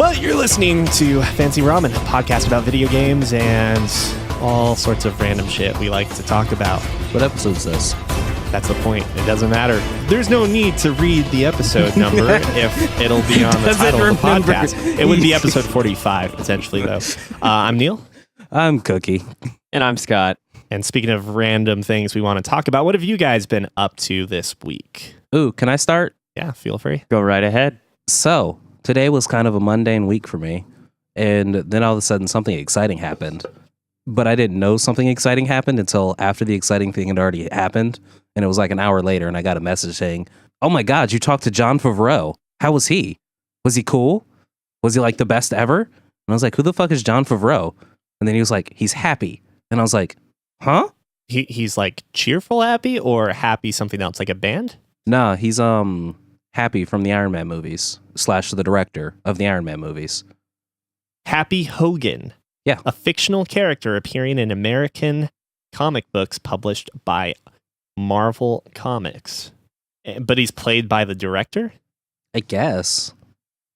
Well, you're listening to Fancy Ramen, a podcast about video games and all sorts of random shit we like to talk about. What episode is this? That's the point. It doesn't matter. There's no need to read the episode number if it'll be on the title of the podcast. It would be episode 45, potentially, though. I'm Neil. I'm Cookie. And I'm Scott. And speaking of random things we want to talk about, what have you guys been up to this week? Ooh, can I start? Yeah, feel free. Go right ahead. So, today was kind of a mundane week for me. And then all of a sudden, something exciting happened. But I didn't know something exciting happened until after the exciting thing had already happened. And it was like an hour later, and I got a message saying, "Oh my God, you talked to Jon Favreau. How was he? Was he cool? Was he like the best ever?" And I was like, "Who the fuck is Jon Favreau?" And then he was like, "He's happy." And I was like, "Huh?" He's like cheerful happy or happy something else, like a band? Nah, he's Happy from the Iron Man movies, / the director of the Iron Man movies. Happy Hogan. Yeah. A fictional character appearing in American comic books published by Marvel Comics. But he's played by the director? I guess.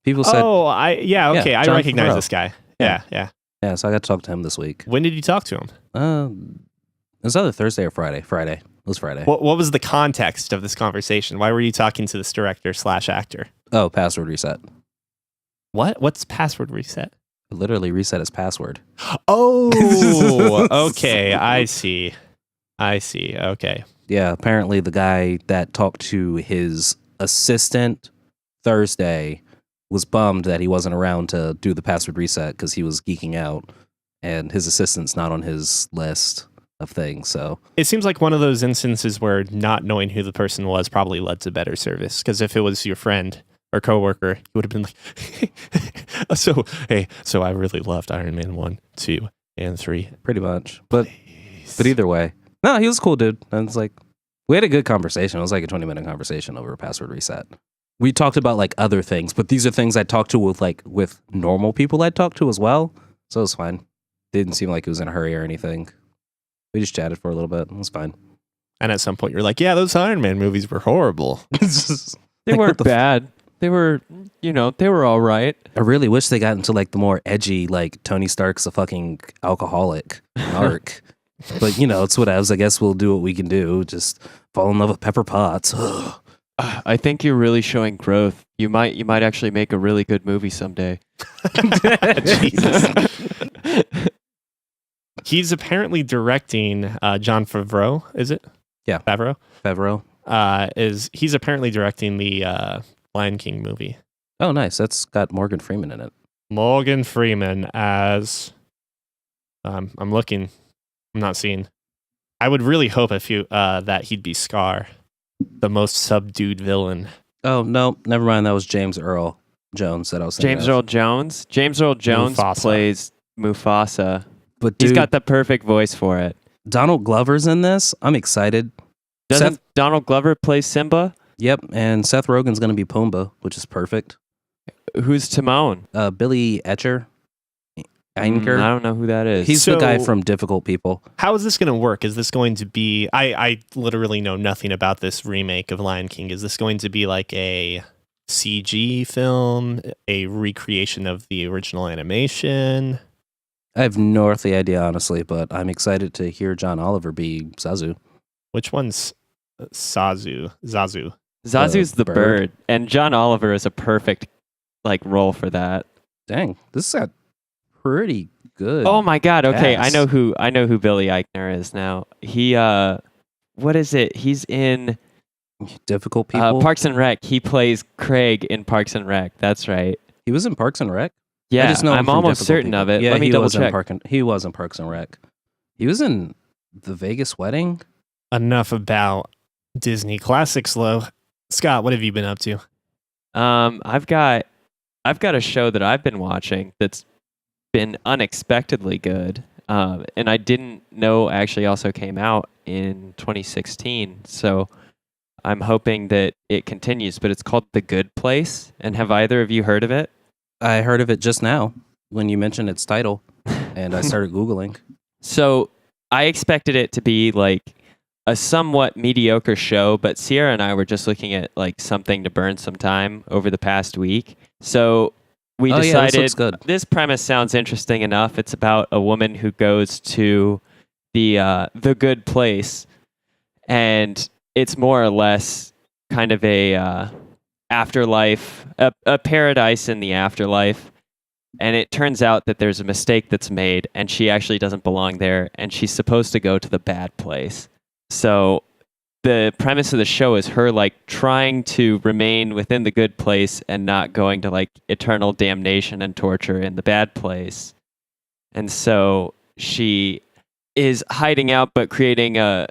People said... okay. Yeah, I Jon recognize Favreau. this guy. Yeah. Yeah. So I got to talk to him this week. When did you talk to him? It was either Thursday or Friday. It was Friday. What was the context of this conversation? Why were you talking to this director / actor? Oh, password reset. What? What's password reset? I literally reset his password. Oh, okay. I see. Okay. Yeah, apparently the guy that talked to his assistant Thursday was bummed that he wasn't around to do the password reset because he was geeking out, and his assistant's not on his list of things. So it seems like one of those instances where not knowing who the person was probably led to better service. Because if it was your friend or coworker, you would have been like, so I really loved Iron Man 1, 2, and 3. pretty much. But either way, no, he was a cool dude. And it's like, we had a good conversation. It was like a 20-minute conversation over a password reset. We talked about like other things, but these are things I talked to with normal people I'd talk to as well. So it was fine. Didn't seem like it was in a hurry or anything. We just chatted for a little bit. It was fine. And at some point you're like, yeah, those Iron Man movies were horrible. They weren't bad. They were, they were all right. I really wish they got into like the more edgy, like Tony Stark's a fucking alcoholic arc. But it's whatevs. I guess we'll do what we can do. Just fall in love with Pepper Potts. I think you're really showing growth. You might actually make a really good movie someday. Jesus. He's apparently directing Jon Favreau, is it? Yeah. Favreau. He's apparently directing the Lion King movie. Oh, nice. That's got Morgan Freeman in it. Morgan Freeman as I'm looking. I'm not seeing. I would really hope that he'd be Scar, the most subdued villain. Oh, no. Never mind. That was James Earl Jones that I was saying. James Earl Jones Mufasa. plays Mufasa. But dude, He's got the perfect voice for it. Donald Glover's in this. I'm excited. Doesn't Donald Glover play Simba? Yep, and Seth Rogen's going to be Pumbaa, which is perfect. Who's Timon? Billy Etcher. Einger. I don't know who that is. He's the guy from Difficult People. How is this going to work? Is this going to be... I literally know nothing about this remake of Lion King. Is this going to be like a CG film, a recreation of the original animation? I have no earthly idea, honestly, but I'm excited to hear John Oliver be Zazu. Which one's Zazu? Zazu's the bird, and John Oliver is a perfect role for that. Dang, this is pretty good. Oh my God! Okay, cast. I know who Billy Eichner is now. He what is it? He's in Difficult People. Parks and Rec. He plays Craig in Parks and Rec. That's right. He was in Parks and Rec. Yeah, I just know him I'm from almost Difficult certain People. of it. Yeah, Let me double check. He was in Parks and Rec. He was in The Vegas Wedding. Enough about Disney classics, though. Scott, what have you been up to? I've got a show that I've been watching that's been unexpectedly good, and I didn't know actually also came out in 2016. So I'm hoping that it continues. But it's called The Good Place. And have either of you heard of it? I heard of it just now when you mentioned its title, and I started Googling. So I expected it to be like a somewhat mediocre show, but Sierra and I were just looking at like something to burn some time over the past week. So we Oh, yeah, this decided looks good. this premise sounds interesting enough. It's about a woman who goes to the good place, and it's more or less kind of a afterlife, a paradise in the afterlife. And it turns out that there's a mistake that's made, and she actually doesn't belong there, and she's supposed to go to the bad place. So the premise of the show is her like trying to remain within the good place and not going to like eternal damnation and torture in the bad place. And so she is hiding out, but creating a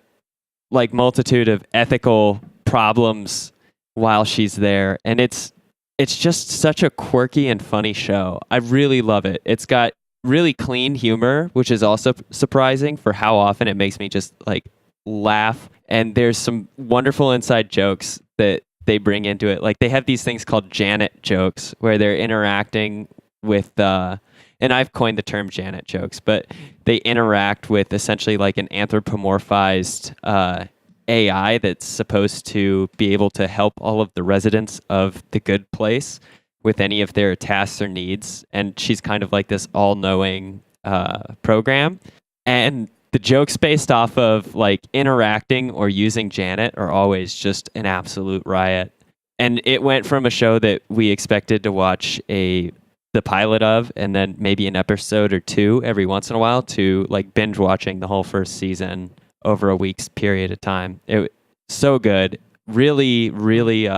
like multitude of ethical problems while she's there. And it's just such a quirky and funny show. I really love it. It's got really clean humor, which is also surprising for how often it makes me just like laugh. And there's some wonderful inside jokes that they bring into it. Like they have these things called Janet jokes where they're interacting with and I've coined the term Janet jokes, but they interact with essentially like an anthropomorphized AI that's supposed to be able to help all of the residents of the good place with any of their tasks or needs. And she's kind of like this all-knowing program. And the jokes based off of like interacting or using Janet are always just an absolute riot. And it went from a show that we expected to watch the pilot of and then maybe an episode or two every once in a while to like binge watching the whole first season over a week's period of time. It so good, really, really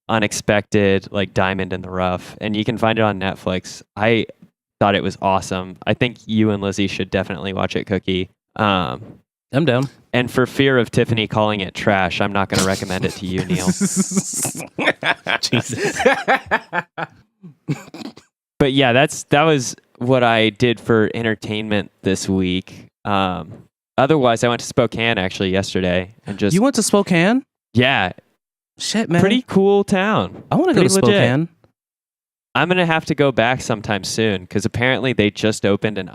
unexpected, like diamond in the rough. And you can find it on Netflix. I thought it was awesome. I think you and Lizzie should definitely watch it, Cookie. I'm down. And for fear of Tiffany calling it trash, I'm not going to recommend it to you, Neil. Jesus. But yeah, that was what I did for entertainment this week. Otherwise, I went to Spokane actually yesterday and just You went to Spokane? yeah, Shit, man. pretty cool town. I want to go to Pretty legit. Spokane. I'm gonna have to go back sometime soon because apparently they just opened an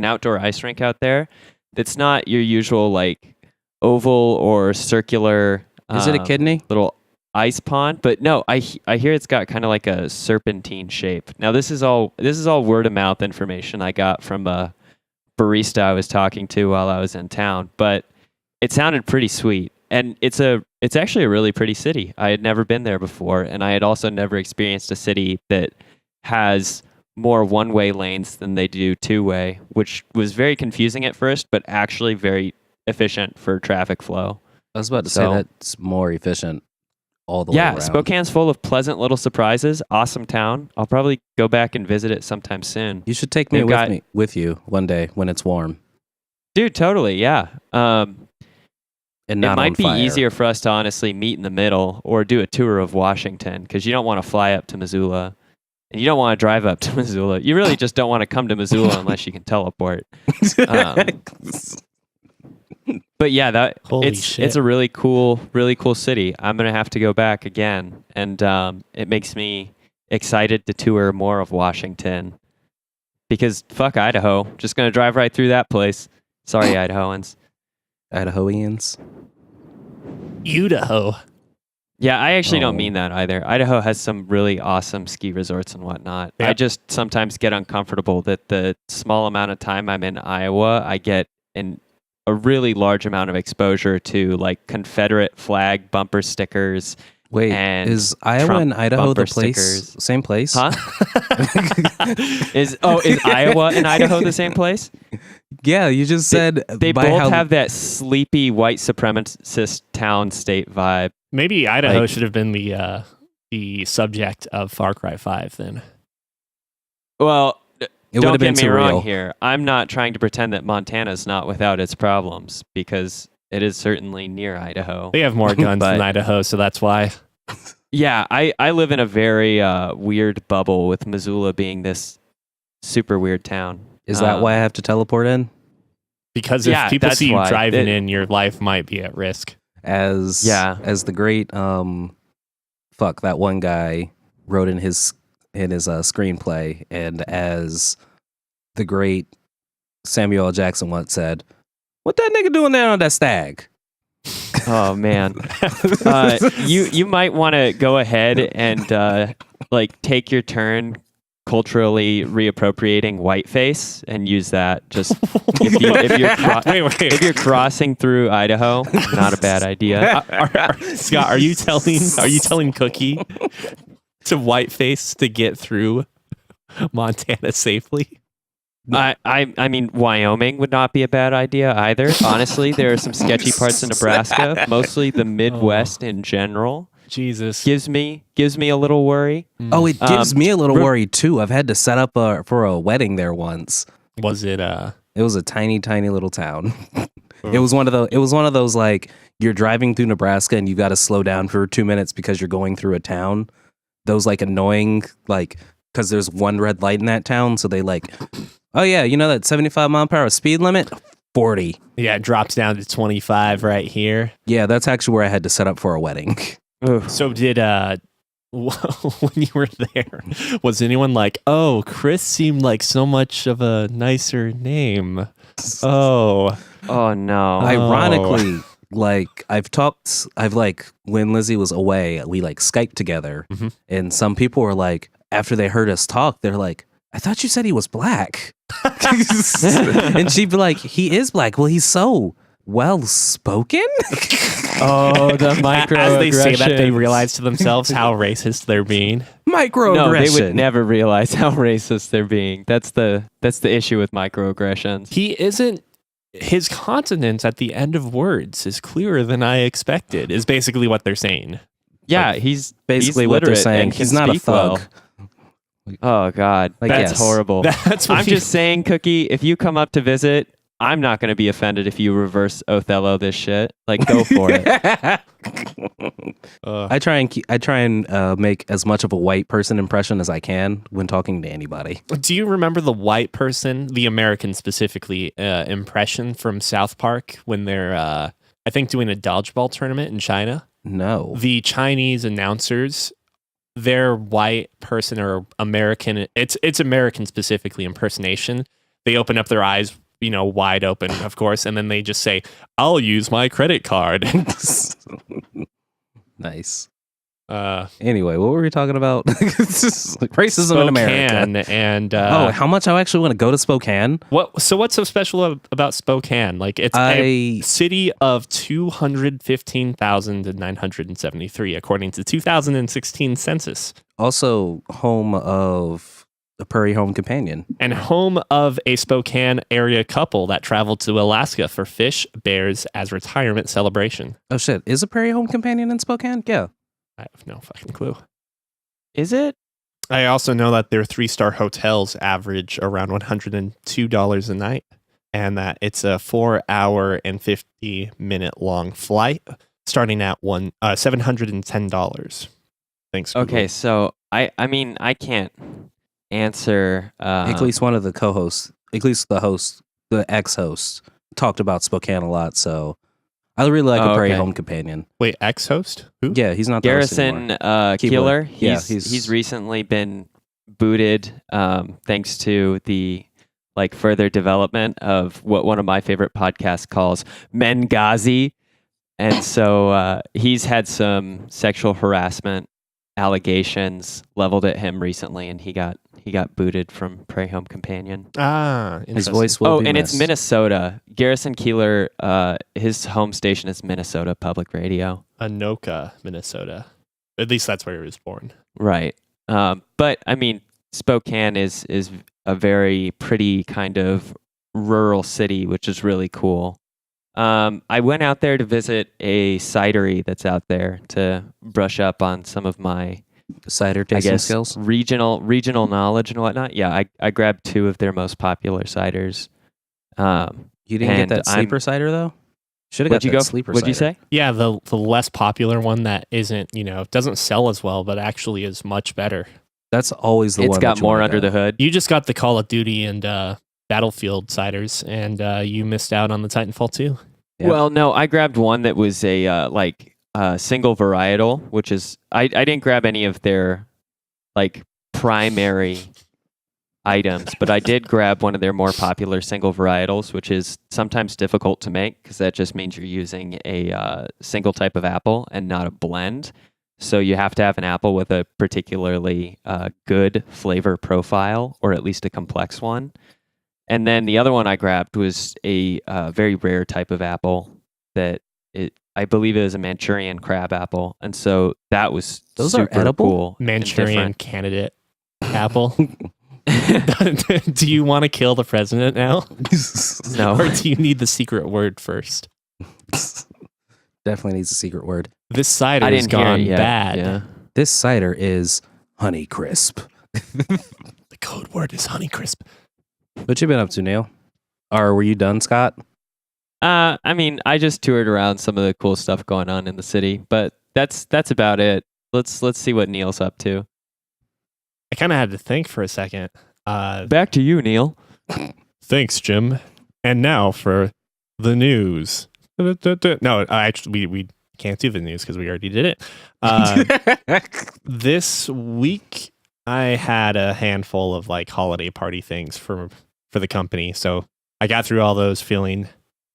outdoor ice rink out there. That's not your usual like oval or circular. Is it a kidney? Little ice pond? But no, I hear it's got kind of like a serpentine shape. Now this is all word of mouth information I got from a barista I was talking to while I was in town, but it sounded pretty sweet. And it's actually a really pretty city. I had never been there before, and I had also never experienced a city that has more one-way lanes than they do two-way, which was very confusing at first, but actually very efficient for traffic flow. I was about to say that's more efficient all the way Yeah, around. Spokane's full of pleasant little surprises. Awesome town. I'll probably go back and visit it sometime soon. You should take me with you one day when it's warm. Dude, totally, yeah. And not it might on be fire. easier for us to honestly meet in the middle or do a tour of Washington because you don't want to fly up to Missoula and you don't want to drive up to Missoula. You really just don't want to come to Missoula unless you can teleport. But yeah, it's a really cool city. I'm gonna have to go back again, and it makes me excited to tour more of Washington because fuck Idaho, just gonna drive right through that place. Sorry, Idahoans. Idahoians. Idaho. Yeah, I actually don't mean that either. Idaho has some really awesome ski resorts and whatnot. Yep. I just sometimes get uncomfortable that the small amount of time I'm in Iowa, I get a really large amount of exposure to like Confederate flag bumper stickers. Wait, and is Iowa Trump and Idaho the bumper place? stickers. Same place? Huh? Is Iowa and Idaho the same place? Yeah, you just said They both have that sleepy white supremacist town state vibe. Maybe Idaho should have been the subject of Far Cry 5 then. Well, It would don't have been get me wrong surreal. here. I'm not trying to pretend that Montana's not without its problems because it is certainly near Idaho. They have more guns But- than Idaho, so that's why. Yeah, I live in a very weird bubble with Missoula being this super weird town. Is that why I have to teleport in? Because if Yeah, people that's see you why. driving in, your life might be at risk. As the great that one guy wrote in his screenplay, and as the great Samuel L. Jackson once said, "What that nigga doing there on that stag?" Oh man, you might want to go ahead and like take your turn culturally reappropriating whiteface and use that. Just if you're crossing through Idaho, not a bad idea. Scott, are you telling Cookie to whiteface to get through Montana safely? I mean, Wyoming would not be a bad idea either. Honestly, there are some sketchy parts in Nebraska, mostly the Midwest in general. Jesus. Gives me a little worry. Oh, it gives me a little worry too. I've had to set up for a wedding there once. Was it It was a tiny little town. It was one of those like you're driving through Nebraska and you got to slow down for 2 minutes because you're going through a town. Those like annoying like because there's one red light in that town, so they like, oh yeah, you know that 75 mile per hour speed limit, 40. Yeah, it drops down to 25 right here. Yeah, that's actually where I had to set up for a wedding. So did when you were there, was anyone like, oh, Chris seemed like so much of a nicer name? Oh no. Ironically, like I've like when Lizzie was away, we like Skyped together, and some people were like, after they heard us talk, they're like, I thought you said he was black. And she'd be like, he is black. Well, he's so well spoken. Oh, the microaggression. As they say that, they realize to themselves how racist they're being. Microaggression. No, they would never realize how racist they're being. That's the issue with microaggressions. He isn't. His consonants at the end of words is clearer than I expected. Is basically what they're saying. Yeah, like, he's basically he's what they're literate saying. and He's can not a speak thug. well. Oh God, Like, that's yes. horrible. That's what I'm just saying, Cookie. If you come up to visit, I'm not going to be offended if you reverse Othello this shit. Like, go for it. I try and make as much of a white person impression as I can when talking to anybody. Do you remember the white person, the American specifically, impression from South Park when they're, I think, doing a dodgeball tournament in China? No. The Chinese announcers, their white person or American, it's American specifically impersonation. They open up their eyes, wide open, of course, and then they just say, I'll use my credit card. Nice. Anyway, what were we talking about? Racism Spokane in America. And how much I actually want to go to Spokane? what's so special about Spokane? Like, it's a city of 215,973 according to 2016 census. Also home of the Prairie Home Companion. And home of a Spokane area couple that traveled to Alaska for fish bears as retirement celebration. Oh shit, is a Prairie Home Companion in Spokane? Yeah. I have no fucking clue. Is it? I also know that their 3-star hotels average around $102 a night, and that it's a 4-hour and 50-minute long flight starting at $710. Thanks, Google. Okay, so I mean I can't answer. At least one of the co-hosts, at least the host, the ex-host, talked about Spokane a lot, so I really like a Prairie Home Companion. Wait, ex-host? Who? Yeah, he's not the host Garrison anymore. Keeler. Yeah, He's recently been booted thanks to the further development of what one of my favorite podcasts calls Mengazi. And so he's had some sexual harassment allegations leveled at him recently, and he got booted from Prairie Home Companion. Ah, His voice will be and missed. it's Minnesota. Garrison Keeler, his home station is Minnesota Public Radio. Anoka, Minnesota. At least that's where he was born. Right. But I mean, Spokane is a very pretty kind of rural city, which is really cool. I went out there to visit a cidery that's out there to brush up on some of my cider tasting skills, regional knowledge and whatnot. Yeah, I grabbed 2 of their most popular ciders. You didn't get that sleeper cider though. Should have got that sleeper. What'd you cider. say? Yeah, the less popular one that isn't, doesn't sell as well, but actually is much better. That's always the one. It's got more under the hood. You just got the Call of Duty and Battlefield ciders, and you missed out on the Titanfall 2. Yep. Well, no, I grabbed one that was a single varietal, which is I didn't grab any of their primary items, but I did grab one of their more popular single varietals, which is sometimes difficult to make because that just means you're using a single type of apple and not a blend. So you have to have an apple with a particularly good flavor profile, or at least a complex one. And then the other one I grabbed was a very rare type of apple that I believe it was a Manchurian crab apple. And so that was Those are super edible? cool. and Manchurian different. candidate apple. Do you want to kill the president now? No. Or do you need the secret word first? Definitely needs a secret word. This cider I has didn't hear gone it yet. bad. Yeah. This cider is Honey Crisp. The code word is Honeycrisp. What you been up to, Neil? Or were you done, Scott? I mean, I just toured around some of the cool stuff going on in the city, but that's about it. Let's see what Neil's up to. I kind of had to think for a second. Back to you, Neil. Thanks, Jim. And now for the news. No, actually, we can't do the news because we already did it. This week, I had a handful of like holiday party things for the company, so I got through all those feeling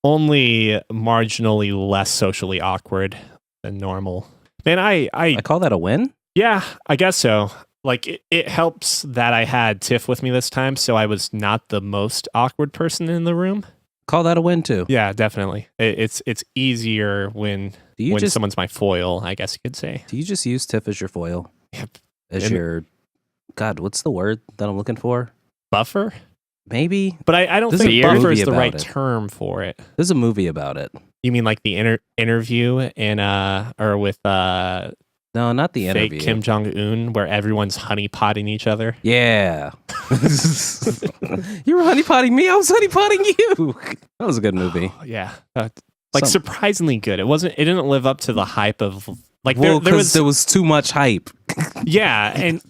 only marginally less socially awkward than normal. Man, I call that a win? yeah, I guess so. Like it helps that I had Tiff with me this time, so I was not the most awkward person in the room. Call that a win, too. Yeah, definitely. It's easier when someone's my foil, I guess you could say. Do you just use Tiff as your foil? Yep. As And- your... God, what's the word that I'm looking for? Buffer? Maybe? But I don't There's think a buffer movie is the about right it. term for it. There's a movie about it. You mean like the interview in or with No, not the fake interview. Kim Jong-un where everyone's honeypotting each other? Yeah. You were honeypotting me. I was honeypotting you. That was a good movie. Oh, yeah. Like Some- surprisingly good. It didn't live up to the hype of like Well, there because there was too much hype. yeah, and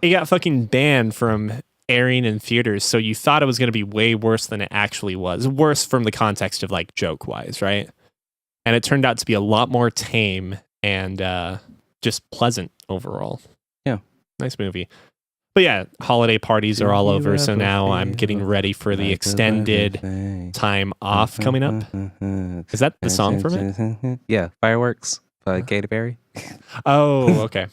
it got fucking banned from airing in theaters, so you thought it was going to be way worse than it actually was. Worse from the context of like joke wise, right? And it turned out to be a lot more tame and just pleasant overall. Yeah. Nice movie. But yeah, holiday parties are all over, so now I'm getting ready for the extended time off coming up. Is that the song from it? Yeah, Fireworks by Katy Perry. Oh, okay.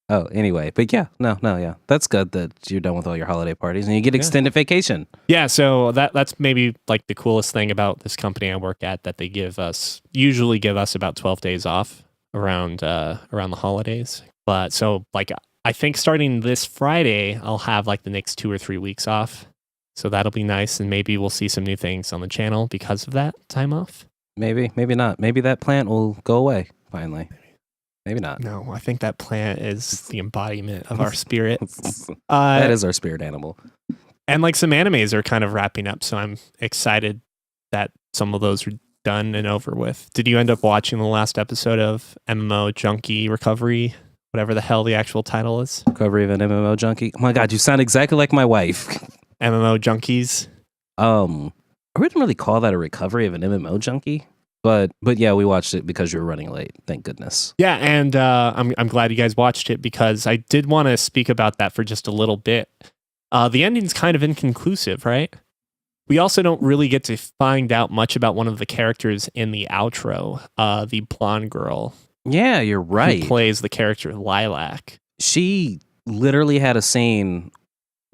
Oh, anyway, but yeah, yeah. That's good that you're done with all your holiday parties and you get extended vacation. Yeah, so that's maybe like the coolest thing about this company I work at, that they usually give us about 12 days off around the holidays. But so like I think starting this Friday, I'll have like the next 2 or 3 weeks off. So that'll be nice, and maybe we'll see some new things on the channel because of that time off. Maybe not. Maybe that plant will go away finally. Maybe not. No, I think that plant is the embodiment of our spirit. That is our spirit animal. And like some animes are kind of wrapping up, so I'm excited that some of those are done and over with. Did you end up watching the last episode of MMO Junkie Recovery? Whatever the hell the actual title is. Recovery of an MMO junkie. Oh my God, you sound exactly like my wife. MMO Junkies. I wouldn't really call that a recovery of an MMO junkie, but yeah, we watched it because you were running late. Thank goodness. Yeah, and I'm glad you guys watched it, because I did want to speak about that for just a little bit. The ending's kind of inconclusive, right? We also don't really get to find out much about one of the characters in the outro, the blonde girl. Yeah, you're right. Who plays the character Lilac. She literally had a scene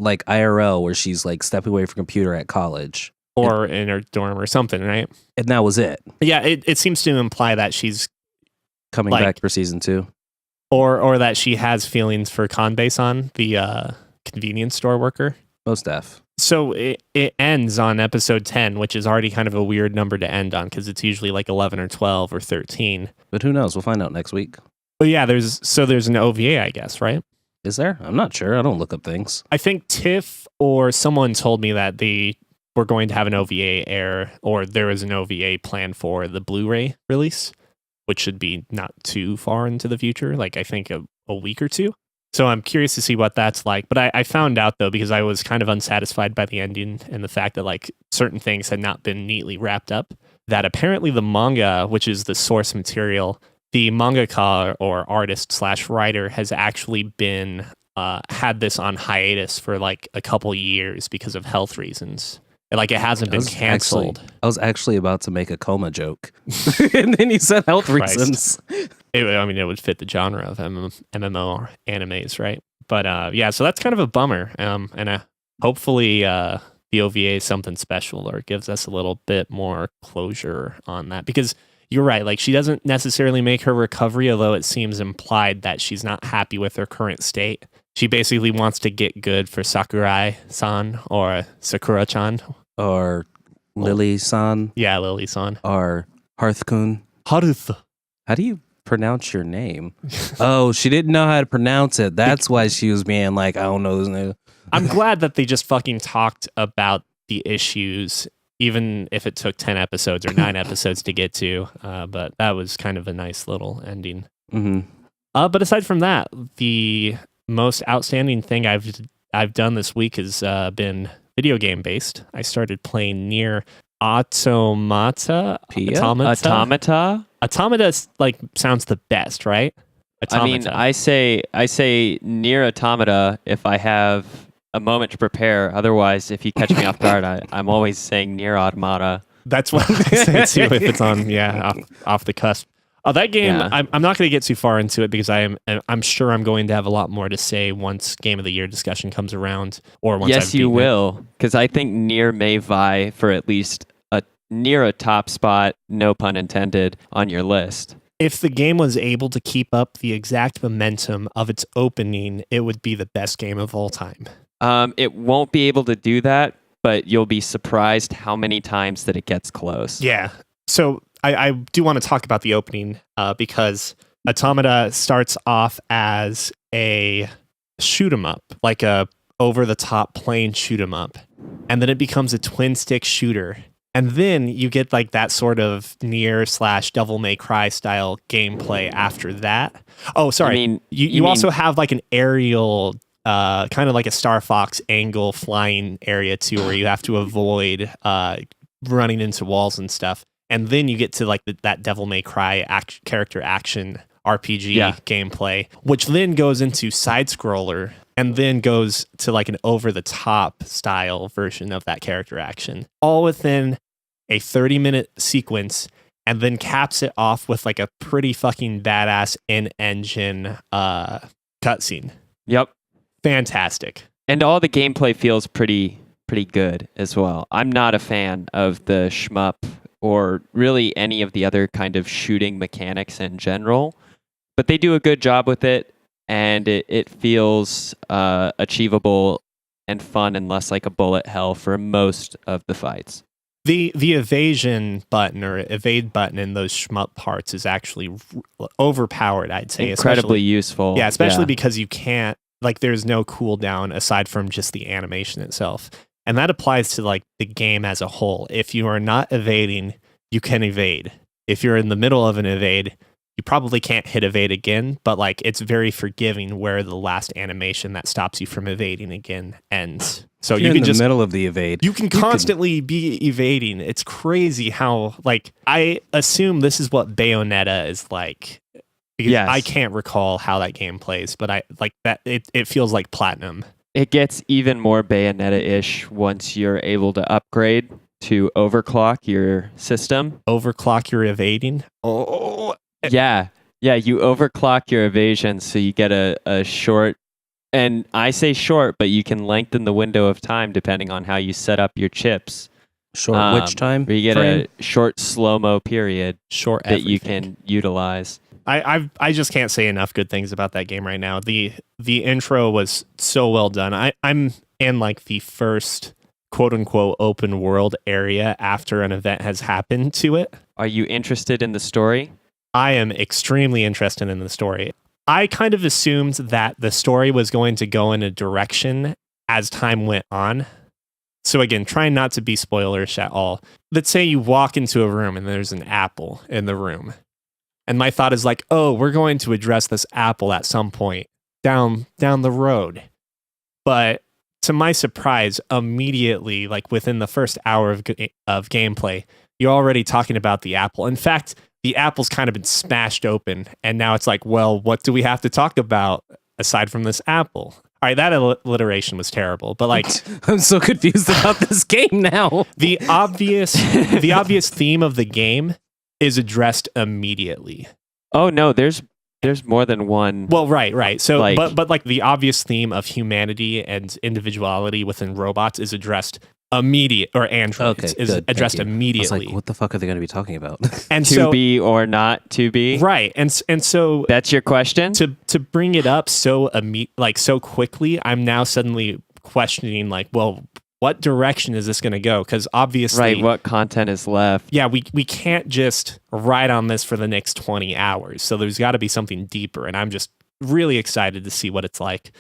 like IRL where she's like stepping away from computer at college. Or in her dorm or something, right? And that was it. Yeah, it seems to imply that she's Coming Like- back for season 2. or that she has feelings for Kanbei-san, the convenience store worker. Most F. So it ends on episode 10, which is already kind of a weird number to end on, because it's usually like 11 or 12 or 13. But who knows? We'll find out next week. But yeah, there's an OVA, I guess, right? Is there? I'm not sure. I don't look up things. I think Tiff or someone told me that they were going to have an OVA air, or there was an OVA planned for the Blu-ray release, which should be not too far into the future, like I think a week or two. So I'm curious to see what that's like. But I found out, though, because I was kind of unsatisfied by the ending and the fact that like certain things had not been neatly wrapped up, that apparently the manga, which is the source material, the mangaka or artist/writer has actually been had this on hiatus for like a couple years because of health reasons. Like, it hasn't been canceled. I was actually about to make a coma joke, and then you said health Christ. reasons. It would fit the genre of MMO animes, right? But yeah, so that's kind of a bummer. And hopefully the OVA is something special, or gives us a little bit more closure on that. Because you're right, like, she doesn't necessarily make her recovery, although it seems implied that she's not happy with her current state. She basically wants to get good for Sakurai-san or Sakura-chan. Or Lily-san. Yeah, Lily-san. Or Hearth-kun. Haruth. How do you pronounce your name? Oh, she didn't know how to pronounce it. That's why she was being like, I don't know his name. I'm glad that they just fucking talked about the issues, even if it took 10 episodes or 9 episodes to get to. But that was kind of a nice little ending. Mm-hmm. But aside from that, the most outstanding thing I've done this week has been video game based. I started playing Nier Automata. Automata. Automata like sounds the best, right? Automata. I mean, I say Nier Automata if I have a moment to prepare. Otherwise, if you catch me off guard, I'm always saying Nier Automata. That's what I say too if it's on off the cusp. Oh, that game, Yeah. I'm not going to get too far into it because I'm sure I'm going to have a lot more to say once Game of the Year discussion comes around, or once Yes, you will, because I think Nier may vie for at least a top spot, no pun intended, on your list. If the game was able to keep up the exact momentum of its opening, it would be the best game of all time. It won't be able to do that, but you'll be surprised how many times that it gets close. Yeah. So I do want to talk about the opening because Automata starts off as a shoot 'em up, like a over the top plain shoot 'em up, and then it becomes a twin stick shooter. And then you get like that sort of Nier / Devil May Cry style gameplay after that. Oh, sorry. You also have like an aerial, kind of like a Star Fox angle flying area too, where you have to avoid running into walls and stuff. And then you get to like that Devil May Cry character action RPG gameplay, which then goes into side scroller and then goes to like an over the top style version of that character action, all within a 30-minute sequence, and then caps it off with like a pretty fucking badass in-engine cutscene. Yep. Fantastic. And all the gameplay feels pretty good as well. I'm not a fan of the shmup or really any of the other kind of shooting mechanics in general, but they do a good job with it, and it feels achievable and fun and less like a bullet hell for most of the fights. The evasion button or evade button in those shmup parts is actually overpowered, I'd say. Incredibly useful. Yeah, especially because you can't, like, there's no cooldown aside from just the animation itself. And that applies to like the game as a whole. If you are not evading, you can evade. If you're in the middle of an evade, you probably can't hit evade again, but like it's very forgiving where the last animation that stops you from evading again ends. So you can just middle of the evade. You can constantly be evading. It's crazy how, like, I assume this is what Bayonetta is like. Because I can't recall how that game plays, but I like that it feels like platinum. It gets even more Bayonetta-ish once you're able to upgrade to overclock your system. Overclock your evading? Oh. Yeah, you overclock your evasion so you get a short, and I say short, but you can lengthen the window of time depending on how you set up your chips. Short which time? Where you get a short slow-mo period short that you can utilize. I just can't say enough good things about that game right now. The intro was so well done. I'm in like the first quote unquote open world area after an event has happened to it. Are you interested in the story? I am extremely interested in the story. I kind of assumed that the story was going to go in a direction as time went on. So again, trying not to be spoilerish at all. Let's say you walk into a room and there's an apple in the room. And my thought is like, oh, we're going to address this apple at some point down the road. But to my surprise, immediately, like within the first hour of gameplay, you're already talking about the apple. In fact, the apple's kind of been smashed open. And now it's like, well, what do we have to talk about aside from this apple? right, that alliteration was terrible, but like I'm so confused about this game now. the obvious theme of the game is addressed immediately. Oh no, there's more than one. Well, right. So, Like- but like the obvious theme of humanity and individuality within robots is addressed or androids is good, addressed thank you. I was immediately. like, what the fuck are they going to be talking about? And to so, be or not to be. right, and so That's your question. to bring it up so so quickly, I'm now suddenly questioning like, well, what direction is this going to go? Because obviously, Right. What content is left? yeah, we can't just ride on this for the next 20 hours. So there's got to be something deeper, and I'm just really excited to see what it's like.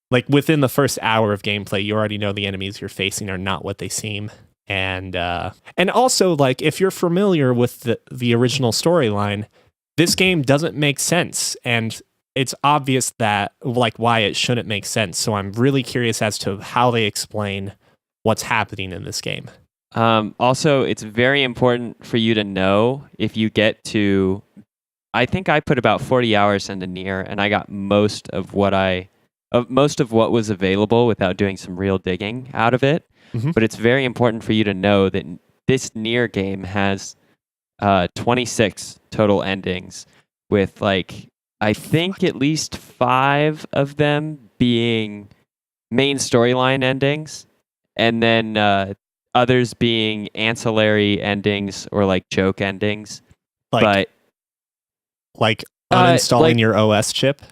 Like within the first hour of gameplay, you already know the enemies you're facing are not what they seem. And also, like, if you're familiar with the original storyline, this game doesn't make sense, and it's obvious that like why it shouldn't make sense. So I'm really curious as to how they explain what's happening in this game. Also, it's very important for you to know if you get to. I think I put about 40 hours into Nier, and I got most of what was available without doing some real digging out of it. Mhm. But it's very important for you to know that this Nier game has 26 total endings, with like I think at least 5 of them being main storyline endings, and then others being ancillary endings or like joke endings. Like But uninstalling like- your OS chip.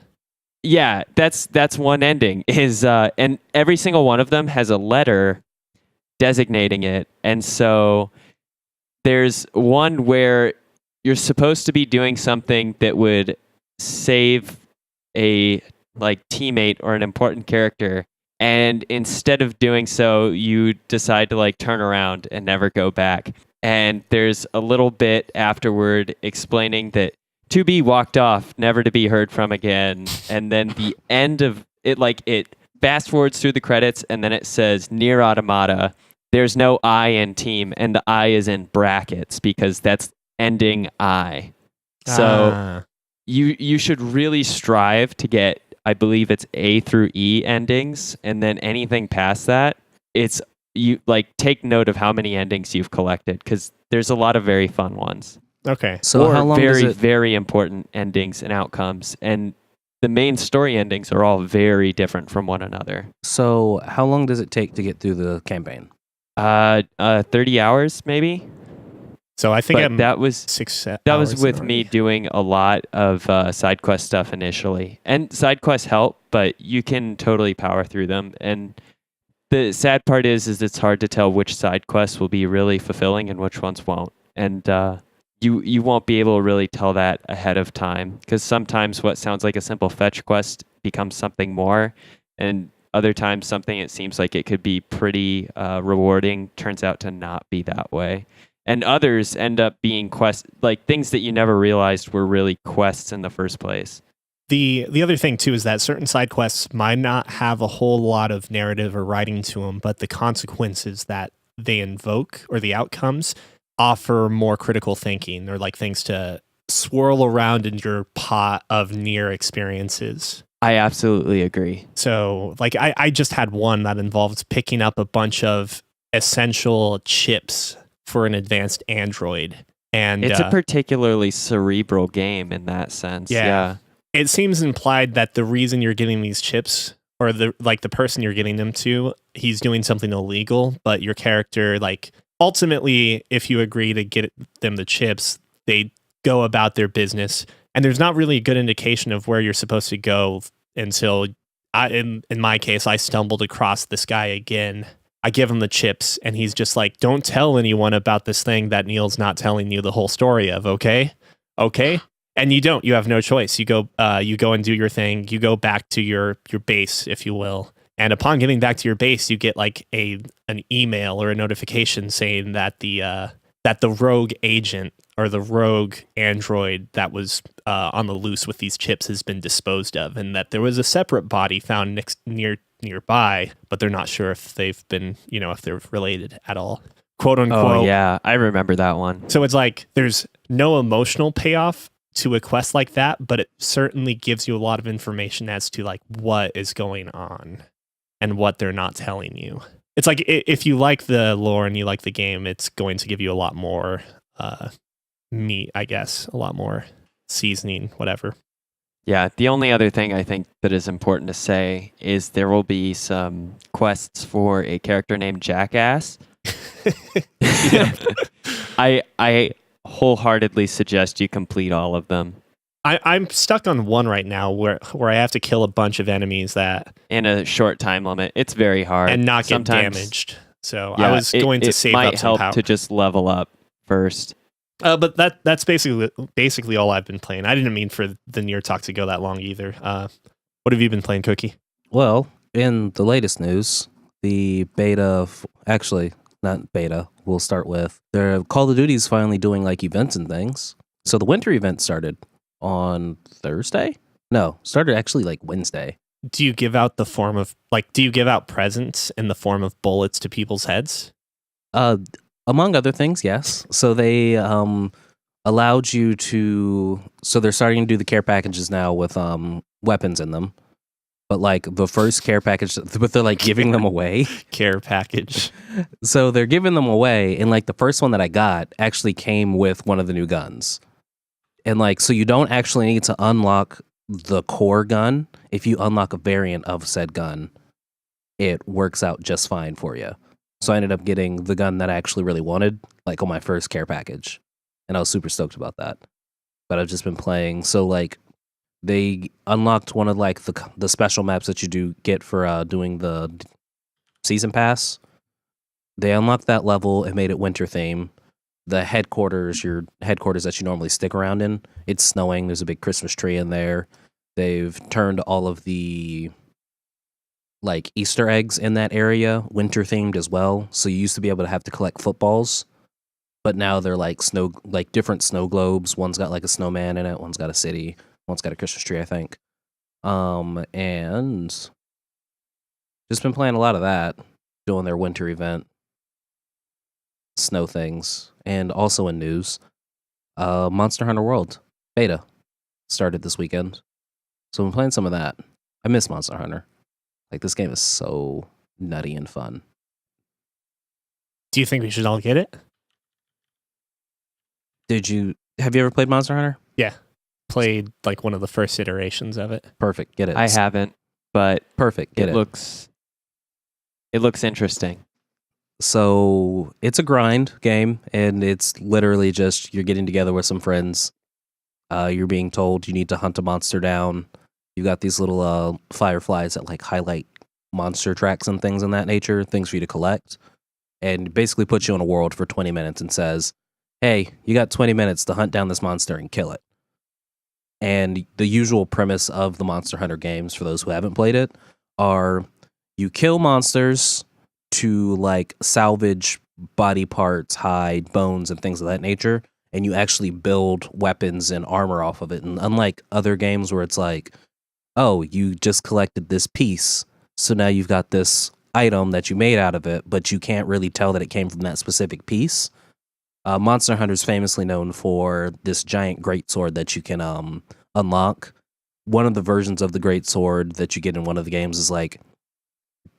yeah, that's one ending is and every single one of them has a letter designating it. And so there's one where you're supposed to be doing something that would save a like teammate or an important character, and instead of doing so, you decide to like turn around and never go back. And there's a little bit afterward explaining that to be walked off, never to be heard from again. And then the end of it, like it fast forwards through the credits, and then it says Nier Automata. There's no I in team, and the I is in brackets because that's ending I. So you should really strive to get, I believe it's A through E endings, and then anything past that, it's you like take note of how many endings you've collected, because there's a lot of very fun ones. Okay. So or how long very, does it? very important endings and outcomes. And the main story endings are all very different from one another. So how long does it take to get through the campaign? 30 hours maybe. So I think But I'm that was 6 that hours was with in me already. doing a lot of side quest stuff initially. And side quests help, but you can totally power through them. And the sad part is it's hard to tell which side quests will be really fulfilling and which ones won't. And you won't be able to really tell that ahead of time, because sometimes what sounds like a simple fetch quest becomes something more, and other times something it seems like it could be pretty rewarding turns out to not be that way. And others end up being quests, like things that you never realized were really quests in the first place. The other thing too is that certain side quests might not have a whole lot of narrative or writing to them, but the consequences that they invoke or the outcomes offer more critical thinking, or like things to swirl around in your pot of Nier experiences. I absolutely agree. So like I just had one that involved picking up a bunch of essential chips for an advanced android. And It's a particularly cerebral game in that sense. Yeah. it seems implied that the reason you're getting these chips, or the person you're getting them to, he's doing something illegal, but your character, like, ultimately, if you agree to get them the chips, they go about their business, and there's not really a good indication of where you're supposed to go until in my case, I stumbled across this guy again. I give him the chips, and he's just like, don't tell anyone about this thing that Neil's not telling you the whole story of, okay? And you don't. You have no choice. You go and do your thing. You go back to your base, if you will. And upon getting back to your base, you get like an email or a notification saying that the rogue agent or the rogue android that was on the loose with these chips has been disposed of, and that there was a separate body found nearby, but they're not sure if they've been, if they're related at all, quote unquote. Oh yeah, I remember that one. So it's like there's no emotional payoff to a quest like that, but it certainly gives you a lot of information as to like what is going on and what they're not telling you. It's like if you like the lore and you like the game, it's going to give you a lot more meat, I guess, a lot more seasoning, whatever. Yeah, the only other thing I think that is important to say is there will be some quests for a character named Jackass. I wholeheartedly suggest you complete all of them. I'm stuck on one right now where I have to kill a bunch of enemies that in a short time limit. It's very hard and not get Sometimes, damaged. So yeah, I was going to save might up some help power. to just level up first. But that's basically all I've been playing. I didn't mean for the Nier talk to go that long either. What have you been playing, Cookie? Well, in the latest news, the beta, actually, not beta, we'll start with, the Call of Duty's finally doing like events and things. So the winter event started on Thursday? No, started actually like Wednesday. Do you give out the form of, like, do you give out presents in the form of bullets to people's heads? Among other things, yes. So they allowed you to, so they're starting to do the care packages now with weapons in them. But like the first care package, but they're like giving them away. Care package. So they're giving them away, and like the first one that I got actually came with one of the new guns. And like, so you don't actually need to unlock the core gun. If you unlock a variant of said gun, it works out just fine for you. So I ended up getting the gun that I actually really wanted, like on my first care package. And I was super stoked about that. But I've just been playing. So like, they unlocked one of like the special maps that you do get for doing the season pass. They unlocked that level and made it winter theme. The headquarters, your headquarters that you normally stick around in, it's snowing. There's a big Christmas tree in there. They've turned all of the like Easter eggs in that area winter themed as well. So you used to be able to have to collect footballs, but now they're like different snow globes. One's got like a snowman in it. One's got a city. One's got a Christmas tree, I think. And just been playing a lot of that, doing their winter event, snow things. And also in news, Monster Hunter World beta started this weekend. So I'm playing some of that. I miss Monster Hunter. Like, this game is so nutty and fun. Do you think we should all get it? Have you ever played Monster Hunter? Yeah. Played like one of the first iterations of it. Perfect. Get it. I haven't, but Perfect. Get it. It looks interesting. So it's a grind game, and it's literally just you're getting together with some friends. You're being told you need to hunt a monster down. You got these little fireflies that like highlight monster tracks and things in that nature, things for you to collect, and basically puts you in a world for 20 minutes and says, hey, you got 20 minutes to hunt down this monster and kill it. And the usual premise of the Monster Hunter games, for those who haven't played it, are you kill monsters to like salvage body parts, hide, bones, and things of that nature, and you actually build weapons and armor off of it. And unlike other games where it's like, oh, you just collected this piece, so now you've got this item that you made out of it, but you can't really tell that it came from that specific piece. Monster Hunter is famously known for this giant greatsword that you can unlock. One of the versions of the greatsword that you get in one of the games is like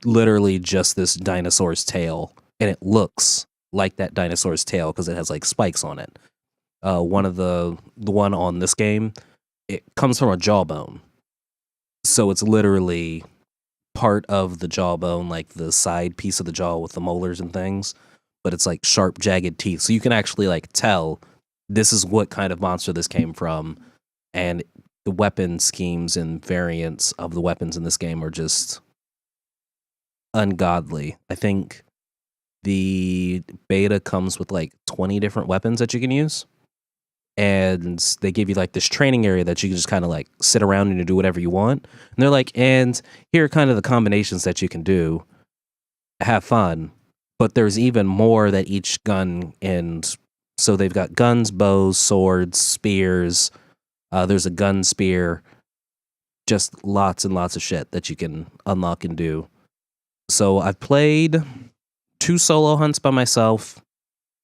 literally just this dinosaur's tail, and it looks like that dinosaur's tail because it has like spikes on it. The one on this game, it comes from a jawbone, so it's literally part of the jawbone, like the side piece of the jaw with the molars and things, but it's like sharp, jagged teeth. So you can actually like tell this is what kind of monster this came from. And the weapon schemes and variants of the weapons in this game are just ungodly. I think the beta comes with like 20 different weapons that you can use. And they give you like this training area that you can just kind of like sit around and do whatever you want. And they're like, and here are kind of the combinations that you can do. Have fun. But there's even more that each gun, and so they've got guns, bows, swords, spears. There's a gun spear. Just lots and lots of shit that you can unlock and do. So I've played 2 solo hunts by myself,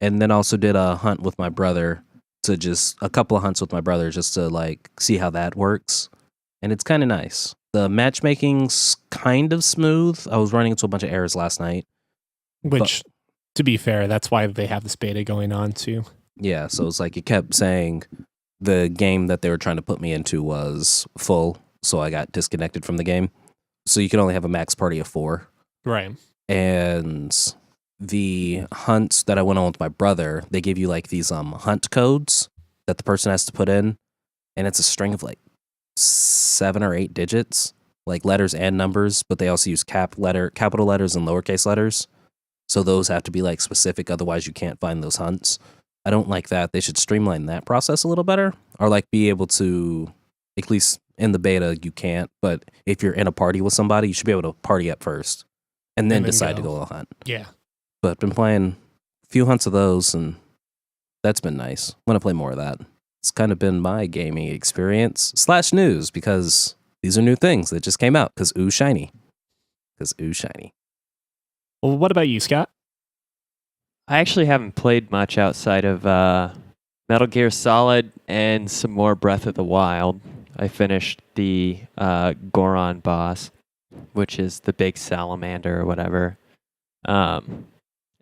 and then also did a hunt with my brother. to just a couple of hunts with my brother just to like see how that works. And it's kind of nice. The matchmaking's kind of smooth. I was running into a bunch of errors last night. Which, to be fair, that's why they have this beta going on too. Yeah, so it's like it kept saying the game that they were trying to put me into was full, so I got disconnected from the game. So you can only have a max party of 4. Right. And the hunts that I went on with my brother, they give you like these hunt codes that the person has to put in, and it's a string of like 7 or 8 digits, like letters and numbers, but they also use capital letters and lowercase letters. So those have to be like specific, otherwise you can't find those hunts. I don't like that. They should streamline that process a little better, or like be able to, at least in the beta you can't, but if you're in a party with somebody, you should be able to party up first and then decide to go on a hunt. Yeah. But been playing a few hunts of those, and that's been nice. I'm going to play more of that. It's kind of been my gaming experience / news, because these are new things that just came out, because ooh, shiny. Well, what about you, Scott? I actually haven't played much outside of Metal Gear Solid and some more Breath of the Wild. I finished the Goron boss, which is the big salamander or whatever.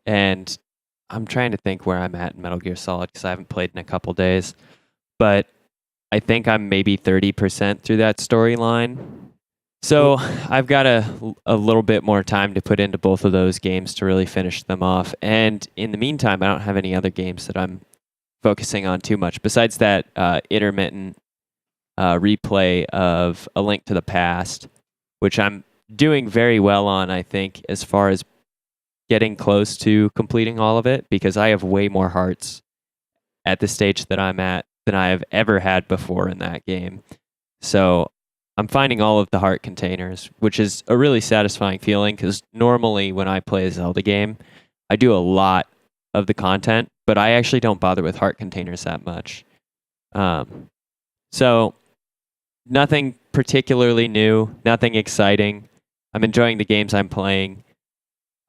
And I'm trying to think where I'm at in Metal Gear Solid because I haven't played in a couple days. But I think I'm maybe 30% through that storyline. So I've got a little bit more time to put into both of those games to really finish them off. And in the meantime, I don't have any other games that I'm focusing on too much besides that intermittent replay of A Link to the Past, which I'm doing very well on, I think, as far as getting close to completing all of it, because I have way more hearts at the stage that I'm at than I have ever had before in that game. So I'm finding all of the heart containers, which is a really satisfying feeling, because normally when I play a Zelda game, I do a lot of the content, but I actually don't bother with heart containers that much. So nothing particularly new, nothing exciting. I'm enjoying the games I'm playing.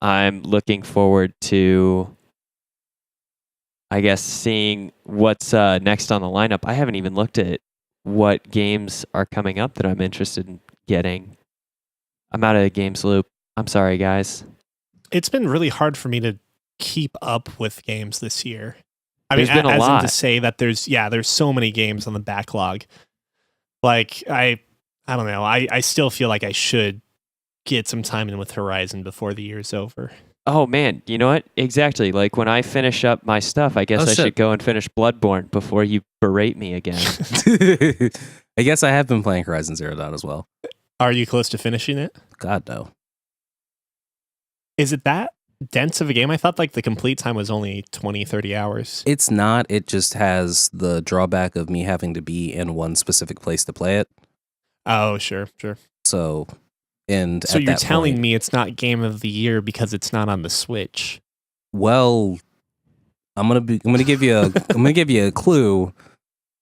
I'm looking forward to, I guess, seeing what's next on the lineup. I haven't even looked at what games are coming up that I'm interested in getting. I'm out of the games loop. I'm sorry, guys. It's been really hard for me to keep up with games this year. There's been a as lot. in to say that there's so many games on the backlog. Like I don't know. I still feel like I should get some time in with Horizon before the year's over. Oh man, you know what? Exactly. Like when I finish up my stuff, I guess I should go and finish Bloodborne before you berate me again. I guess I have been playing Horizon Zero Dawn as well. Are you close to finishing it? God, no. Is it that dense of a game? I thought like the complete time was only 20, 30 hours. It's not. It just has the drawback of me having to be in one specific place to play it. Oh, sure. So you're telling me it's not Game of the Year because it's not on the Switch? Well, I'm gonna give you a clue.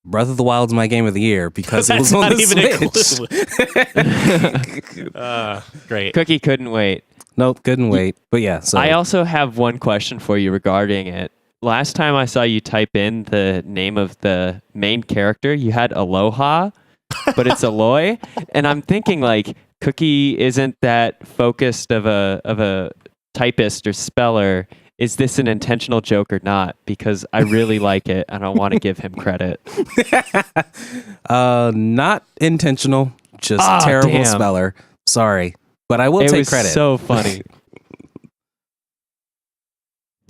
Breath of the Wild's my Game of the Year because it was on the Switch. Great. Cookie couldn't wait. Nope, couldn't wait. But yeah, so I also have one question for you regarding it. Last time I saw you type in the name of the main character, you had Aloha, but it's Aloy, and I'm thinking like Cookie isn't that focused of a typist or speller. Is this an intentional joke or not? Because I really like it and I want to give him credit. Not intentional, just terrible speller. Sorry, but I will take credit. It was so funny.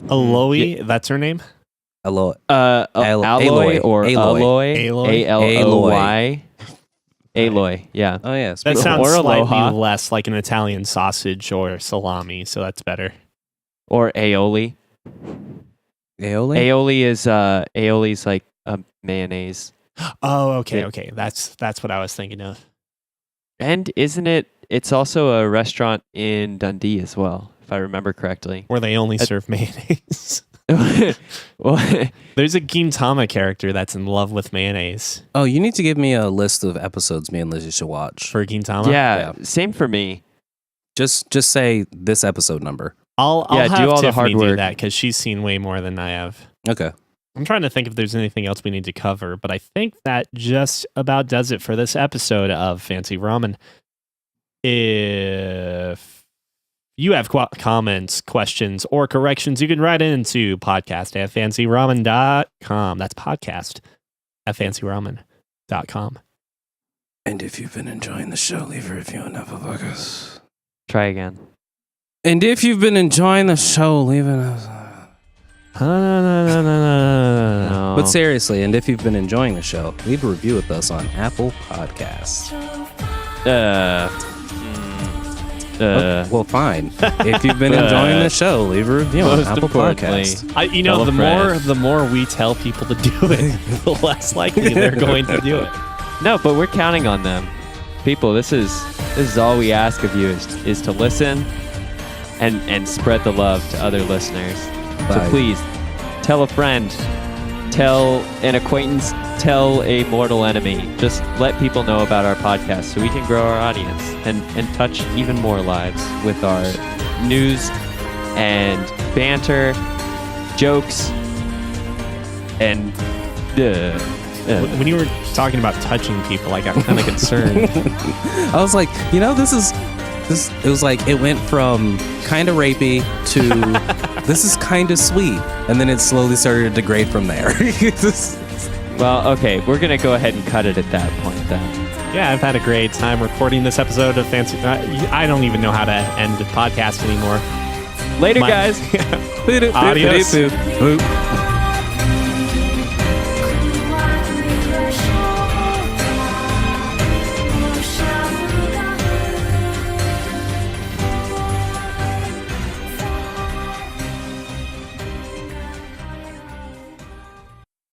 Aloy, that's her name? Aloy. Alloy or Aloy? Aloy. Aloy, yeah. Oh, yeah. That sounds or slightly Aloha. less like an Italian sausage or salami, so that's better. Or aioli. Aioli? Aioli's like a mayonnaise. Oh, okay. That's what I was thinking of. And isn't it? It's also a restaurant in Dundee as well, if I remember correctly. Where they only serve mayonnaise. Well, There's a Gintama character that's in love with mayonnaise. Oh, you need to give me a list of episodes me and Lizzie should watch. For Gintama? yeah, same for me. Just say this episode number. I'll Yeah, have do all the Tiffany hard do work. that because she's seen way more than I have. Okay. I'm trying to think if there's anything else we need to cover, but I think that just about does it for this episode of Fancy Ramen. If you have comments, questions, or corrections, you can write into podcast@fancyramen.com. That's podcast@fancyramen.com. And if you've been enjoying the show, leave a review on Apple Podcasts. Try again. And if you've been enjoying the show, leave it. No. But seriously, and if you've been enjoying the show, leave a review with us on Apple Podcasts. Well, fine. If you've been enjoying the show, leave a review on Most Apple importantly, Podcasts. Tell a friend. the more we tell people to do it, the less likely they're going to do it. No, but we're counting on them. People, this is all we ask of you is to listen and spread the love to other listeners. Bye. So please, tell a friend, tell an acquaintance, tell a mortal enemy. Just let people know about our podcast so we can grow our audience and touch even more lives with our news and banter, jokes, and When you were talking about touching people, I got kind of concerned. I was like, this. It was like it went from kind of rapey to this is kind of sweet, and then it slowly started to degrade from there. Well, okay, we're gonna go ahead and cut it at that point then. Yeah, I've had a great time recording this episode of Fancy. I don't even know how to end the podcast anymore. Later, guys. Adios. Boop.